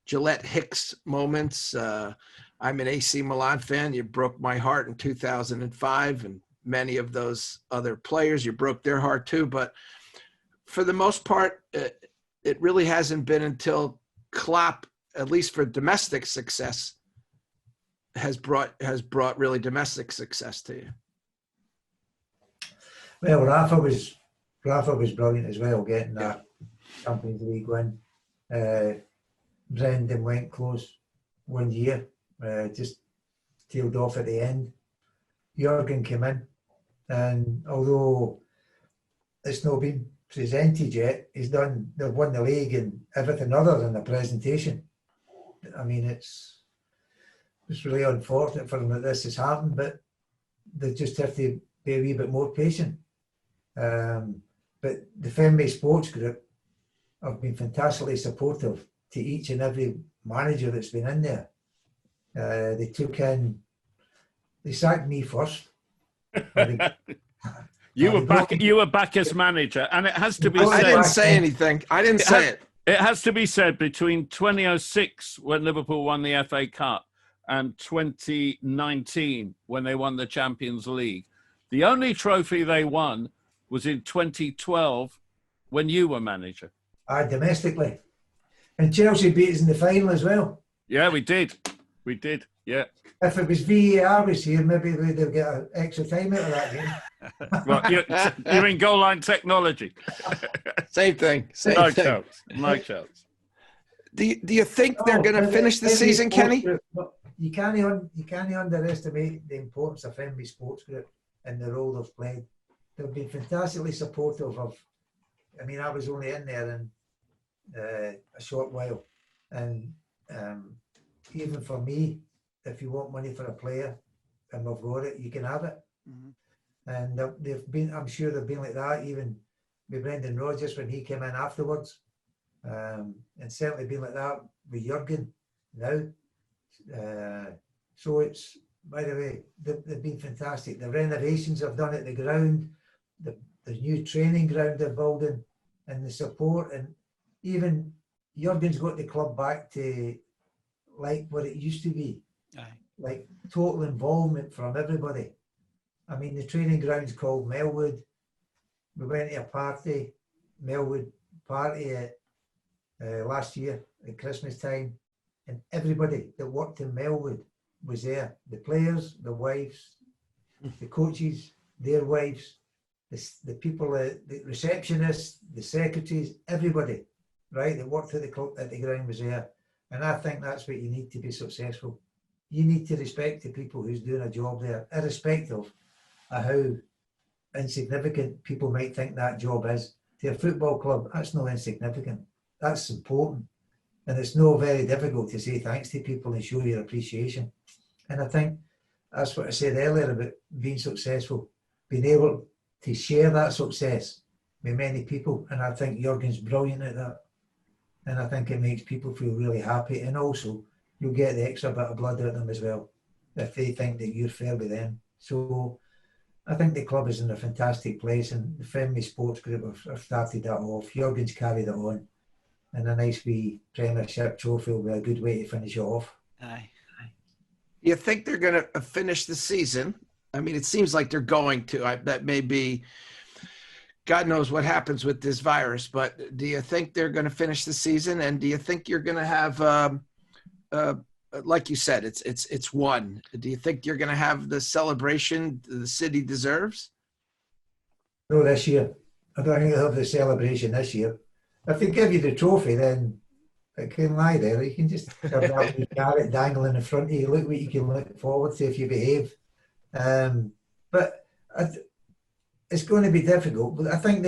Gillette Hicks moments. I'm an AC Milan fan. You broke my heart in 2005, and many of those other players, you broke their heart too. But for the most part, it really hasn't been until Klopp, at least for domestic success, has brought really domestic success to you. Well, Rafa was brilliant as well, getting that Champions League win. Brendan went close 1 year, just tailed off at the end. Jurgen came in, and although it's not been presented yet, they've won the league and everything other than the presentation. I mean, it's really unfortunate for them that this has happened, but they just have to be a wee bit more patient. But the Fenway Sports Group have been fantastically supportive to each and every manager that's been in there. They sacked me first. You were back as manager, and it has to be said. I didn't say anything. I didn't say it. It has to be said, between 2006, when Liverpool won the FA Cup, and 2019, when they won the Champions League, the only trophy they won was in 2012, when you were manager. Domestically. And Chelsea beat us in the final as well. Yeah, we did, yeah. If it was VAR was here, maybe we'd have got an extra time out of that game. Well, you're in goal line technology. Same thing. No chance. Do you think they're going to finish the season, Kenny? You can't underestimate the importance of Fenway Sports Group and the role they've played. They've been fantastically supportive of. I mean, I was only in there in a short while, and even for me, if you want money for a player and we've got it, you can have it. Mm-hmm. And they've been, I'm sure they've been like that even with Brendan Rodgers when he came in afterwards, and certainly been like that with Jurgen now. So it's, by the way, they've been fantastic. The renovations they've done at the ground, the new training ground they're building, and the support, and even Jurgen's got the club back to like what it used to be. Aye. Like total involvement from everybody. I mean, the training ground's called Melwood. We went to a party, Melwood party last year at Christmas time, and everybody that worked in Melwood was there. The players, the wives, the coaches, their wives, the people, the receptionists, the secretaries, everybody. right? That worked at the club, at the ground was there. And I think that's what you need to be successful. You need to respect the people who's doing a job there, irrespective of how insignificant people might think that job is. To a football club, that's not insignificant. That's important. And it's not very difficult to say thanks to people and show your appreciation. And I think that's what I said earlier about being successful, being able to share that success with many people. And I think Jurgen's brilliant at that. And I think it makes people feel really happy. And also, you'll get the extra bit of blood out of them as well, if they think that you're fair with them. So I think the club is in a fantastic place, and the Friendly Sports Group have started that off. Jurgen's carried it on. And a nice wee Premiership trophy will be a good way to finish it off. Aye. You think they're going to finish the season? I mean, it seems like they're going to. That may be, God knows what happens with this virus, but do you think they're going to finish the season? And do you think you're going to have, like you said, it's won. Do you think you're going to have the celebration the city deserves? No, this year. I don't think they'll have the celebration this year. If they give you the trophy, then it can lie there. You can just have that wee carrot dangling in front of you. Look what you can look forward to if you behave. But it's going to be difficult. But I think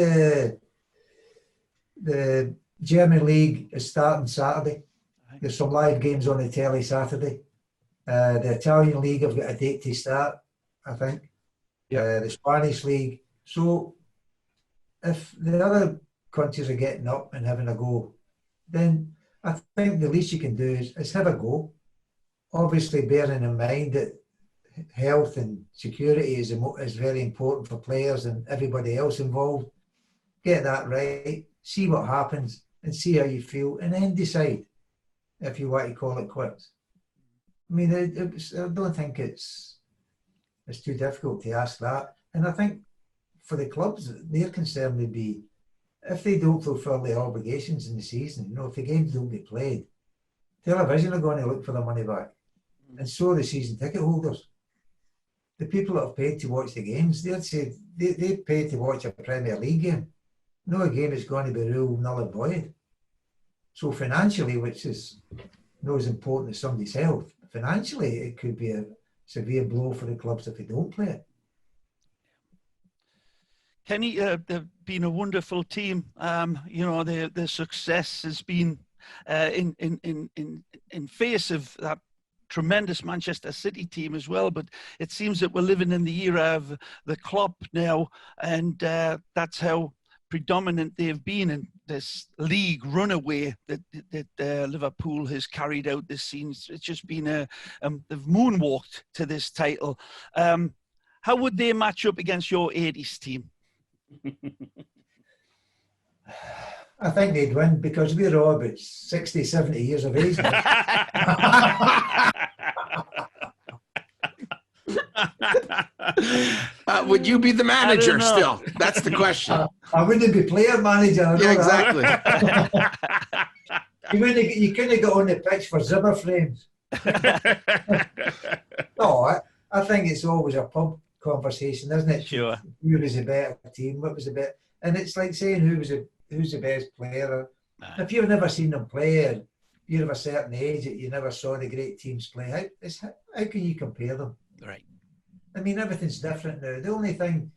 the German league is starting Saturday. There's some live games on the telly Saturday. The Italian league have got a date to start, I think. The Spanish league. So if the other countries are getting up and having a go, then I think the least you can do is have a go. Obviously, bearing in mind that health and security is very important for players and everybody else involved. Get that right, see what happens and see how you feel, and then decide if you want to call it quits. I mean, I don't think it's too difficult to ask that. And I think for the clubs, their concern would be if they don't fulfil their obligations in the season, if the games don't get played, television are going to look for their money back. And so are the season ticket holders. The people that have paid to watch the games, they'd say they paid to watch a Premier League game. No a game is going to be ruled null and void. So financially, which is not as important as somebody's health, financially it could be a severe blow for the clubs if they don't play it. Kenny, they've been a wonderful team. Their success has been in face of that tremendous Manchester City team as well. But it seems that we're living in the era of the Klopp now, and that's how predominant they've been in this league runaway that Liverpool has carried out this season. It's just been they've moonwalked to this title. How would they match up against your 80s team? I think they'd win because we're all about 60, 70 years of age. Would you be the manager still? That's the question. I wouldn't be player manager. Yeah, exactly. You couldn't go on the pitch for Zimmer frames. No, I think it's always a pub conversation, isn't it? Sure. Who was the better team? What was the better? And it's like saying who's the best player. If you've never seen them play, and you're of a certain age that you never saw the great teams play, how can you compare them? Right. I mean, everything's different now. The only thing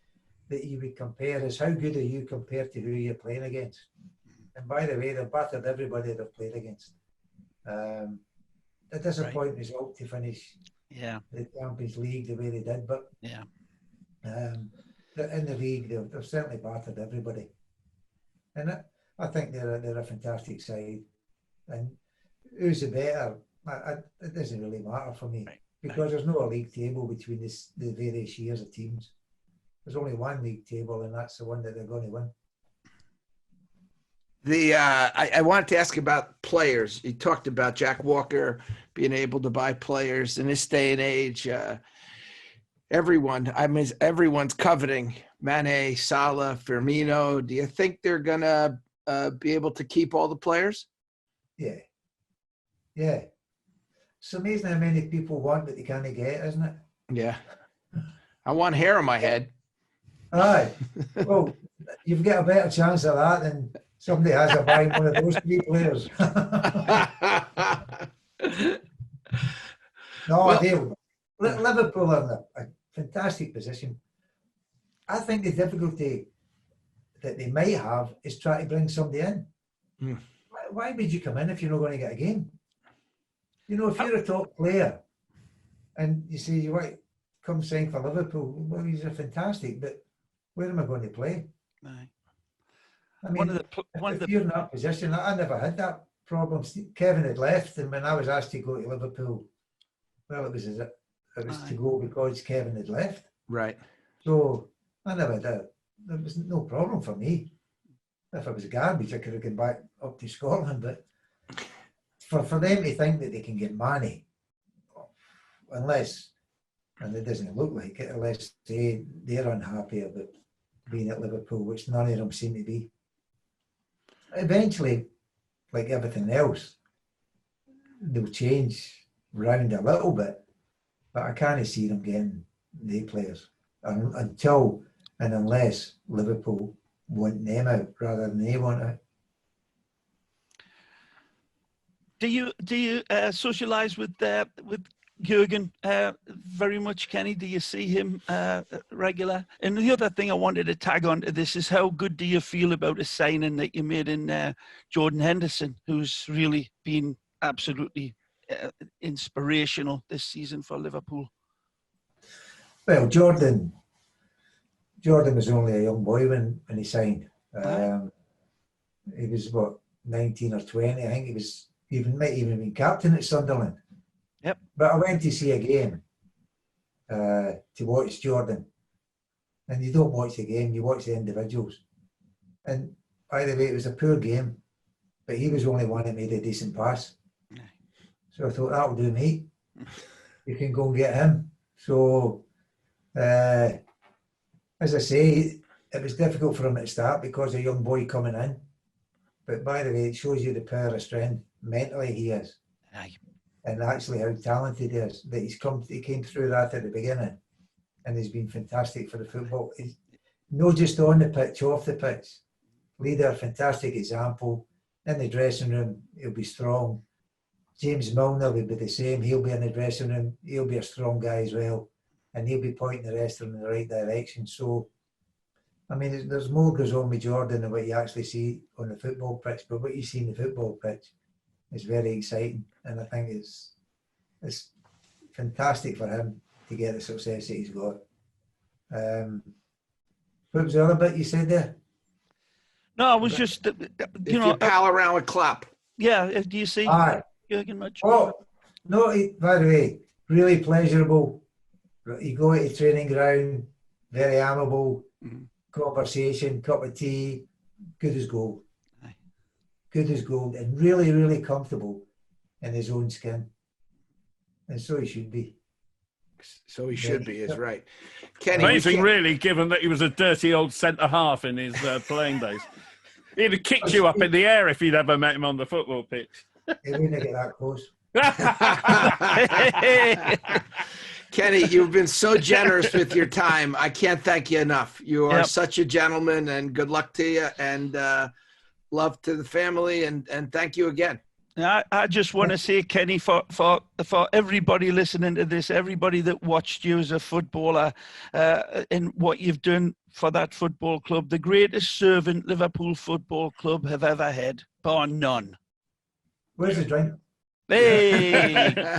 that you would compare is how good are you compared to who you're playing against. And by the way, they've battered everybody they've played against. A disappointing result to finish the Champions League the way they did, but in the league they've certainly battered everybody. And I think they're a fantastic side. And who's the better? It doesn't really matter for me. Right. Because there's no league table between the various years of teams. There's only one league table, and that's the one that they're going to win. I wanted to ask about players. You talked about Jack Walker being able to buy players in this day and age. Everyone's coveting Mane, Salah, Firmino. Do you think they're going to be able to keep all the players? Yeah. It's amazing how many people want what they can't get, isn't it? Yeah. I want hair on my head. Aye. Well, you've got a better chance of that than somebody has to buy one of those 3 players. No, Well- Dale, Liverpool are in a fantastic position. I think the difficulty that they might have is trying to bring somebody in. Mm. Why would you come in if you're not going to get a game? You know, if you're a top player and you say you want to come sign for Liverpool, well, he's a fantastic, but where am I going to play? Aye. I mean, if you're in that position, I never had that problem. Kevin had left, and when I was asked to go to Liverpool, well, it was to go because Kevin had left. Right. So I never did. There was no problem for me. If I was garbage, I could have gone back up to Scotland. But for them to think that they can get money, unless, and it doesn't look like it, unless they're unhappy about being at Liverpool, which none of them seem to be. Eventually, like everything else, they'll change round a little bit, but I can't see them getting the players until and unless Liverpool want them out rather than they want out. Do you socialise with Jurgen very much, Kenny? Do you see him regular? And the other thing I wanted to tag on to this is how good do you feel about a signing that you made in Jordan Henderson, who's really been absolutely inspirational this season for Liverpool? Well, Jordan was only a young boy when he signed. He was, 19 or 20, I think. He might even been captain at Sunderland. Yep. But I went to see a game to watch Jordan. And you don't watch the game, you watch the individuals. And by the way, it was a poor game, but he was the only one that made a decent pass. So I thought, that'll do, mate. You can go and get him. So, as I say, it was difficult for him at the start because a young boy coming in. But by the way, it shows you the power of strength mentally he is. Aye. And actually how talented he is. That he came through that at the beginning. And he's been fantastic for the football. He's not just on the pitch, off the pitch. Leader, fantastic example. In the dressing room, he'll be strong. James Milner will be the same. He'll be in the dressing room. He'll be a strong guy as well. And he'll be pointing the rest of them in the right direction. So, I mean, there's more goes on with Jordan than what you actually see on the football pitch. But what you see in the football pitch is very exciting. And I think it's fantastic for him to get the success that he's got. What was the other bit you said there? No, I was just, you pal around with Klopp. Yeah, do you see Jurgen much? Oh, no, by the way, really pleasurable. You go to the training ground, very amiable, conversation, cup of tea, good as gold. Aye. Good as gold, and really, really comfortable in his own skin. And so he should be. So he should be, is right. Kenny, amazing, really, given that he was a dirty old centre-half in his playing days. He'd have kicked you up in the air if you'd ever met him on the football pitch. He wouldn't get that close. Kenny, you've been so generous with your time. I can't thank you enough. You are such a gentleman, and good luck to you, and love to the family, and thank you again. I just want to say, Kenny, for everybody listening to this, everybody that watched you as a footballer and what you've done for that football club, the greatest servant Liverpool Football Club have ever had, bar none. Where's the drink? Hey!